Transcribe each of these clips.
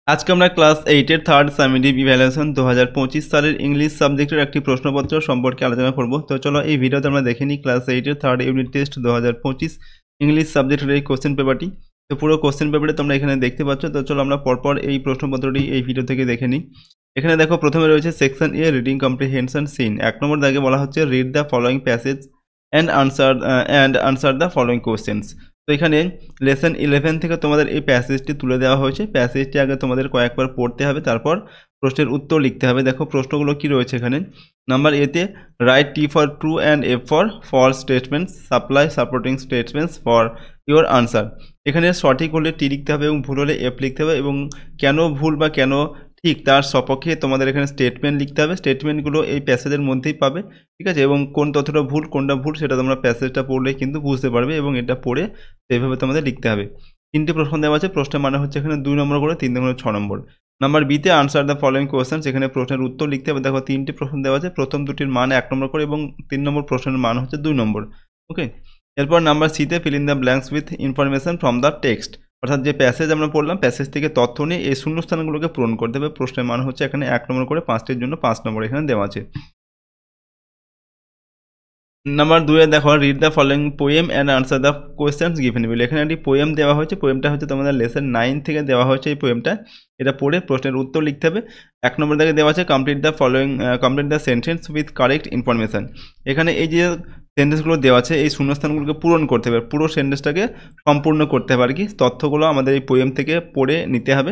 আজকে আমরা ক্লাস 8 এর থার্ড সামেটিভ ইভ্যালুয়েশন 2025 সালের ইংলিশ সাবজেক্টের একটি প্রশ্নপত্র সম্পর্কে আলোচনা করব। তো চলো এই ভিডিওতে আমরা দেখে নিই ক্লাস 8 এর থার্ড ইউনিট টেস্ট 2025 ইংলিশ সাবজেক্টের এই কোশ্চেন পেপারটি। তো পুরো কোশ্চেন পেপারে তোমরা এখানে দেখতে পাচ্ছ। তো চলো আমরা পরপর এই প্রশ্নপত্রটি এই ভিডিও থেকে দেখে নিই। এখানে দেখো প্রথমে রয়েছে সেকশন এ রিডিং কম্প্রিহেনশন সিন। 1 নম্বর দাগে বলা হচ্ছে read the following passage and answer the following questions. তো এখানে লেসন 11 থেকে তোমাদের এই প্যাসেজটি তুলে দেওয়া হয়েছে। প্যাসেজটি আগে তোমাদের কয়েকবার পড়তে হবে, তারপর প্রশ্নের উত্তর লিখতে হবে। দেখো প্রশ্নগুলো কি রয়েছে এখানে। নাম্বার এতে write T for true and F for false statements, supply supporting statements for your answer. এখানে সঠিক হলে টি লিখতে হবে এবং ভুল হলে এফ লিখতে হবে, এবং কেন ভুল বা কেন ঠিক তার সপক্ষে তোমাদের এখানে স্টেটমেন্ট লিখতে হবে। স্টেটমেন্টগুলো এই প্যাসেজের মধ্যেই পাবে, ঠিক আছে। এবং কোন তথ্যটা ভুল কোনটা ভুল সেটা তোমরা প্যাসেজটা পড়লে কিন্তু বুঝতে পারবে, এবং এটা পড়ে সেইভাবে তোমাদের লিখতে হবে। 3টে প্রশ্ন দেওয়া আছে। প্রশ্নের মানে হচ্ছে এখানে 2 নম্বর করে, 3 নম্বরে 6 নম্বর। নাম্বার বিতে আনসার দ্য ফলোয়িং কোয়েশ্চেন, সেখানে প্রশ্নের উত্তর লিখতে হবে। দেখো 3টে প্রশ্ন দেওয়া আছে, প্রথম দুটির মান 1 নম্বর করে এবং 3 নম্বর প্রশ্নের মান হচ্ছে 2 নম্বর। ওকে, এরপর নাম্বার সিতে fill in the blanks with information from the text, অর্থাৎ যে প্যাসেজ আমরা পড়লাম প্যাসেজ থেকে তথ্য নিয়ে এই শূন্যস্থানগুলোকে পূরণ করতে হবে। প্রশ্নের মান হচ্ছে এখানে 1 নম্বর করে, 5টির জন্য 5 নম্বর এখানে দেওয়া আছে। নাম্বার 2 এ দেখো read the following poem and answer the questions given below. এখানে একটি পোয়েম দেওয়া হয়েছে। পোয়েমটা হচ্ছে তোমাদের লেসন 9 থেকে দেওয়া হয়েছে এই পোয়েমটা। এটা পড়ে প্রশ্নের উত্তর লিখতে হবে। 1 নম্বর থেকে দেওয়া আছে complete the sentence with correct information. এখানে এই যে সেন্টেন্সগুলো দেওয়া আছে এই শূন্যস্থানগুলোকে পূরণ করতে হবে, পুরো সেন্টেন্সটাকে সম্পূর্ণ করতে হবে আর কি। তথ্যগুলো আমাদের এই পোয়েম থেকে পড়ে নিতে হবে।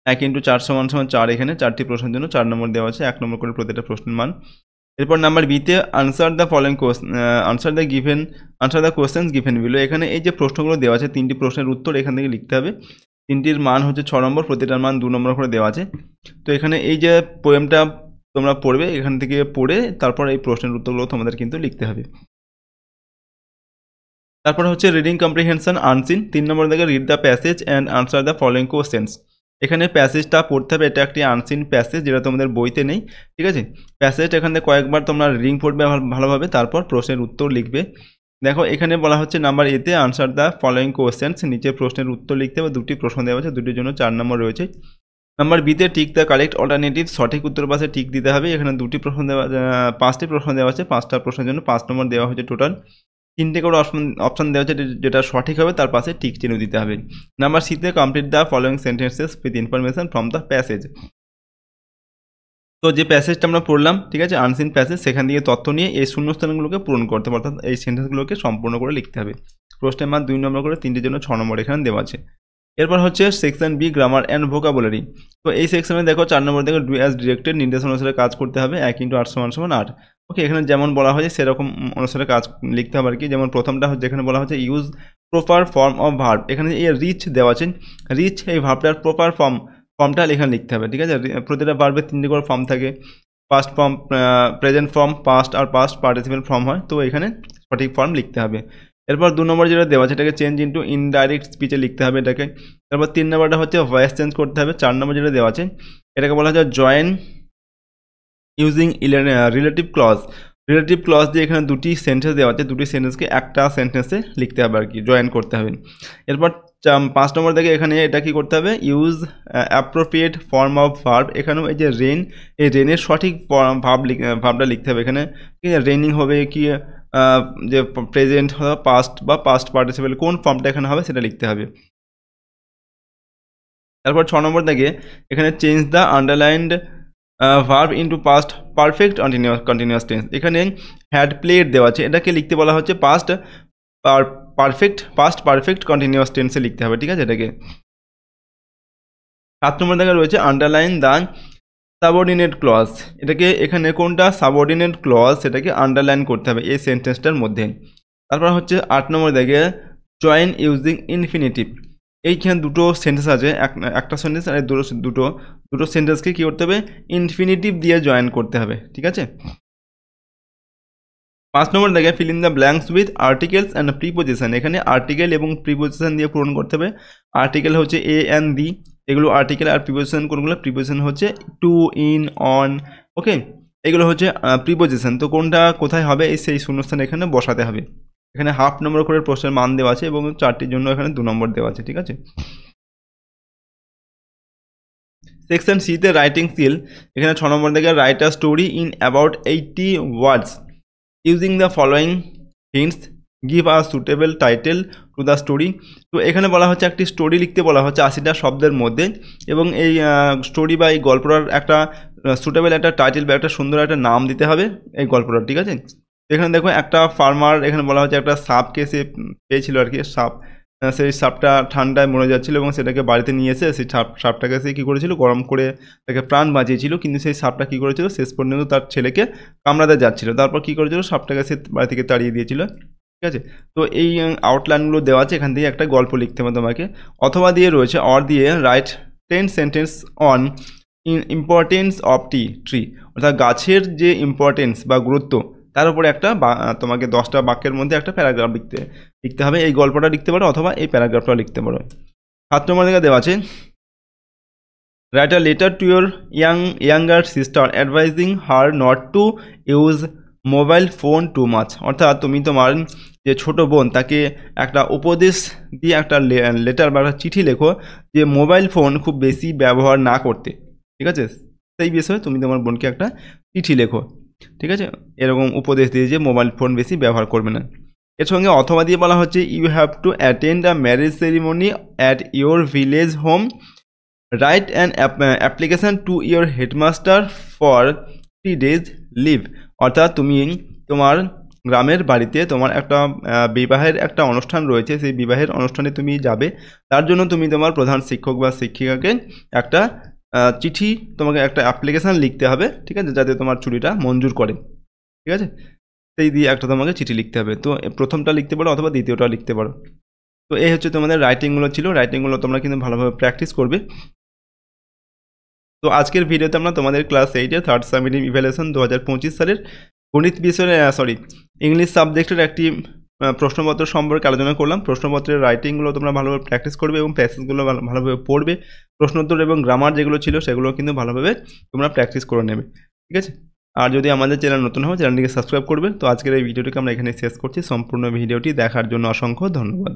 1 × 4 = 4। এখানে 4টি প্রশ্নের জন্য 4 নম্বর দেওয়া আছে, 1 নম্বর করে প্রতিটা প্রশ্নের মান। এরপর নাম্বার বিতে answer the following answer the questions given below. এখানে এই যে প্রশ্নগুলো দেওয়া আছে 3টি প্রশ্নের উত্তর এখান থেকে লিখতে হবে। 3টির মান হচ্ছে 6 নম্বর, প্রতিটার মান 2 নম্বর করে দেওয়া আছে। তো এখানে এই যে পোয়েমটা তোমরা পড়বে, এখান থেকে পড়ে তারপর এই প্রশ্নের উত্তরগুলো তোমাদের কিন্তু লিখতে হবে। তারপর হচ্ছে রিডিং কম্প্রিহেনশন আনসিন। 3 নম্বর থেকে read the passage and answer the following questions. এখানে প্যাসেজটা পড়তে হবে, এটা একটি আনসিন প্যাসেজ যেটা তোমাদের বইতে নেই, ঠিক আছে। প্যাসেজটা এখান থেকে কয়েকবার তোমরা রিডিং পড়বে ভালোভাবে, তারপর প্রশ্নের উত্তর লিখবে। দেখো এখানে বলা হচ্ছে নাম্বার এতে আনসার দ্য ফলোয়িং কোয়েশ্চেন্স, নিচে প্রশ্নের উত্তর লিখতে হবে। 2টি প্রশ্ন দেওয়া আছে, 2টির জন্য 4 নম্বর রয়েছে। নাম্বার বিতে টিক দ্য কারেক্ট অল্টারনেটিভ, সঠিক উত্তর পাশে টিক দিতে হবে। এখানে 2টি প্রশ্ন দেওয়া 5টি প্রশ্ন দেওয়া আছে, 5টা প্রশ্নের জন্য 5 নম্বর দেওয়া হয়েছে টোটাল। 3টে করে অপশন দেওয়া আছে, যেটা সঠিক হবে তার পাশে টিক চিহ্ন দিতে হবে। নাম্বার সিতে complete the following sentences with information from the passage. তো যে প্যাসেজটা আমরা পড়লাম, ঠিক আছে, আনসিন প্যাসেজ, সেখান থেকে তথ্য নিয়ে এই শূন্যস্থানগুলোকে পূরণ করতে হবে, অর্থাৎ এই সেন্টেন্সগুলোকে সম্পূর্ণ করে লিখতে হবে। প্রশ্নের মান 2 নম্বর করে, 3টির জন্য 6 নম্বর এখানে দেওয়া আছে। এরপর হচ্ছে section B grammar and vocabulary. তো এই সেকশনে দেখো 4 নম্বর থেকে ডু অ্যাজ ডিরেক্টেড, নির্দেশ অনুসারে কাজ করতে হবে। 1 × 8 = 8। ওকে, এখানে যেমন বলা হয়েছে সেরকম অনুসারে কাজ লিখতে হবে আর কি। যেমন প্রথমটা হচ্ছে এখানে বলা হচ্ছে use proper form of verb. এখানে এই রিচ দেওয়া আছে, রিচ এই ভার্বটার প্রপার ফর্মটা এখানে লিখতে হবে, ঠিক আছে। প্রতিটা ভার্বের 3টে করে ফর্ম থাকে। Past form, present form, past আর পাস্ট পার্টিসিপেল ফর্ম হয়। তো এখানে সঠিক ফর্ম লিখতে হবে। এরপর 2 নম্বর যেটা দেওয়া আছে এটাকে চেঞ্জ ইন্টু ইনডাইরেক্ট স্পিচে লিখতে হবে এটাকে। তারপর 3 নম্বরটা হচ্ছে ভয়েস চেঞ্জ করতে হবে। 4 নম্বর যেটা দেওয়া আছে এটাকে বলা হচ্ছে join using relative clause. Relative clause দিয়ে এখানে 2টি সেন্টেন্স দেওয়া আছে, 2টি সেন্টেন্সকে একটা সেন্টেন্সে লিখতে হবে আর কি, জয়েন করতে হবে। এরপর 5 নম্বর থেকে এখানে এটা কি করতে হবে, use appropriate form of verb. এখানেও এই যে রেন, এই রেনের সঠিক ভার্বটা লিখতে হবে এখানে, ঠিক আছে। রেনিং হবে কি যে প্রেজেন্ট পাস্ট বা পাস্ট পার্টিসিপেল, কোন ফর্মটা এখানে হবে সেটা লিখতে হবে। তারপর 6 নম্বর থেকে এখানে change the underlined verb into past perfect continuous tense. এখানে হ্যাড প্লেড দেওয়া আছে, এটাকে লিখতে বলা হচ্ছে পাস্ট পারফেক্ট কন্টিনিউয়াস টেন্সে লিখতে হবে, ঠিক আছে এটাকে। 7 নম্বর থেকে রয়েছে আন্ডারলাইন দ্য সাবঅর্ডিনেট ক্লজ। এটাকে এখানে কোনটা সাবঅর্ডিনেট ক্লজ সেটাকে আন্ডারলাইন করতে হবে এই সেন্টেন্সটার মধ্যে। তারপর হচ্ছে 8 নম্বর থেকে জয়েন ইউজিং ইনফিনিটিভ। এইখানে 2টো সেন্টেন্স আছে, একটা সেন্টেন্স আর দুটো সেন্টেন্সকে কী করতে হবে, ইনফিনিটিভ দিয়ে জয়েন করতে হবে, ঠিক আছে। 5 নম্বর থেকে fill in the blanks with articles and preposition. এখানে আর্টিকেল এবং প্রিপোজিশন দিয়ে পূরণ করতে হবে। আর্টিকেল হচ্ছে এ অ্যান্ড দি, এগুলো আর্টিকেল। আর প্রিপোজিশন কোনগুলো, প্রিপোজিশন হচ্ছে টু, ইন, অন, ওকে, এগুলো হচ্ছে প্রিপোজিশন। তো কোনটা কোথায় হবে সেই শূন্যস্থান এখানে বসাতে হবে। এখানে হাফ নম্বর করে প্রশ্নের মান দেওয়া আছে এবং 4টির জন্য এখানে 2 নম্বর দেওয়া আছে, ঠিক আছে। সেকশন সিতে রাইটিং স্কিল, এখানে 6 নম্বর থেকে write a story in about 80 words using the following hints, give a suitable title to the story. তো এখানে বলা হচ্ছে একটি স্টোরি লিখতে বলা হচ্ছে 80টা শব্দের মধ্যে, এবং এই স্টোরি বা এই গল্পটার একটা সুটেবল একটা টাইটেল বা একটা সুন্দর একটা নাম দিতে হবে এই গল্পটার, ঠিক আছে। এখানে দেখো একটা ফার্মার, এখানে বলা হচ্ছে একটা সাপকে সে পেয়েছিল আর কি, সাপ, সেই সাপটা ঠান্ডায় মরে যাচ্ছিল এবং সেটাকে বাড়িতে নিয়ে এসে সেই সাপটাকে সে কী করেছিল, গরম করে তাকে প্রাণ বাঁচিয়েছিল, কিন্তু সেই সাপটা কী করেছিল, শেষ পর্যন্ত তার ছেলেকে কামড়াতে যাচ্ছিল, তারপর কী করেছিল, সাপটাকে সে বাড়ি থেকে তাড়িয়ে দিয়েছিল, ঠিক আছে। তো এই আউটলাইনগুলো দেওয়া আছে, এখান থেকে একটা গল্প লিখতে হবে তোমাকে। অথবা দিয়ে রয়েছে অর দিয়ে right 10 sentence on importance of tree, অর্থাৎ গাছের যে ইম্পর্টেন্স বা গুরুত্ব তার উপরে একটা তোমাকে 10টা বাক্যের মধ্যে একটা প্যারাগ্রাফ লিখতে হবে। এই গল্পটা লিখতে পারো অথবা এই প্যারাগ্রাফটা লিখতে পারো। 7 নম্বর থেকে দেওয়া আছে write a letter to your younger sister advising her not to use mobile phone too much, অর্থাৎ তুমি তোমার যে ছোট বোন তাকে একটা উপদেশ দিয়ে একটা লেটার বা একটা চিঠি লেখো যে মোবাইল ফোন খুব বেশি ব্যবহার না করতে, ঠিক আছে। সেই বিষয়ে তুমি তোমার বোনকে একটা চিঠি লেখো, ঠিক আছে, এরকম উপদেশ দিয়ে যে মোবাইল ফোন বেশি ব্যবহার করবে না। এর সঙ্গে অথবা দিয়ে বলা হচ্ছে you have to attend a marriage ceremony at your village home, write an application to your headmaster for 3 days leave, অর্থাৎ তুমি তোমার গ্রামের বাড়িতে তোমার একটা বিবাহের একটা অনুষ্ঠান রয়েছে, সেই বিবাহের অনুষ্ঠানে তুমি যাবে, তার জন্য তুমি তোমার প্রধান শিক্ষক বা শিক্ষিকাকে একটা চিঠি, তোমাকে একটা অ্যাপ্লিকেশান লিখতে হবে, ঠিক আছে, যাতে তোমার ছুটিটা মঞ্জুর করে, ঠিক আছে, সেই দিয়ে একটা তোমাকে চিঠি লিখতে হবে। তো প্রথমটা লিখতে পারো অথবা দ্বিতীয়টা লিখতে পারো। তো এই হচ্ছে তোমাদের রাইটিংগুলো ছিল, রাইটিংগুলো তোমরা কিন্তু ভালোভাবে প্র্যাকটিস করবে। তো আজকের ভিডিওতে আমরা তোমাদের ক্লাস 8-এর থার্ড সামিটিভ ইভ্যালুয়েশন 2025 সালের গণিত বিষয়ের ইংলিশ সাবজেক্টের একটি প্রশ্নপত্র সম্পর্কে আলোচনা করলাম। প্রশ্নপত্রের রাইটিংগুলো তোমরা ভালোভাবে প্র্যাকটিস করবে এবং প্যাসেজগুলো ভালোভাবে পড়বে, প্রশ্নোত্তর এবং গ্রামার যেগুলো ছিল সেগুলো কিন্তু ভালোভাবে তোমরা প্র্যাকটিস করে নেবে, ঠিক আছে। আর যদি আমাদের চ্যানেল নতুন হয় চ্যানেলটিকে সাবস্ক্রাইব করবে। তো আজকের এই ভিডিওটিকে আমরা এখানে শেষ করছি। সম্পূর্ণ ভিডিওটি দেখার জন্য অসংখ্য ধন্যবাদ।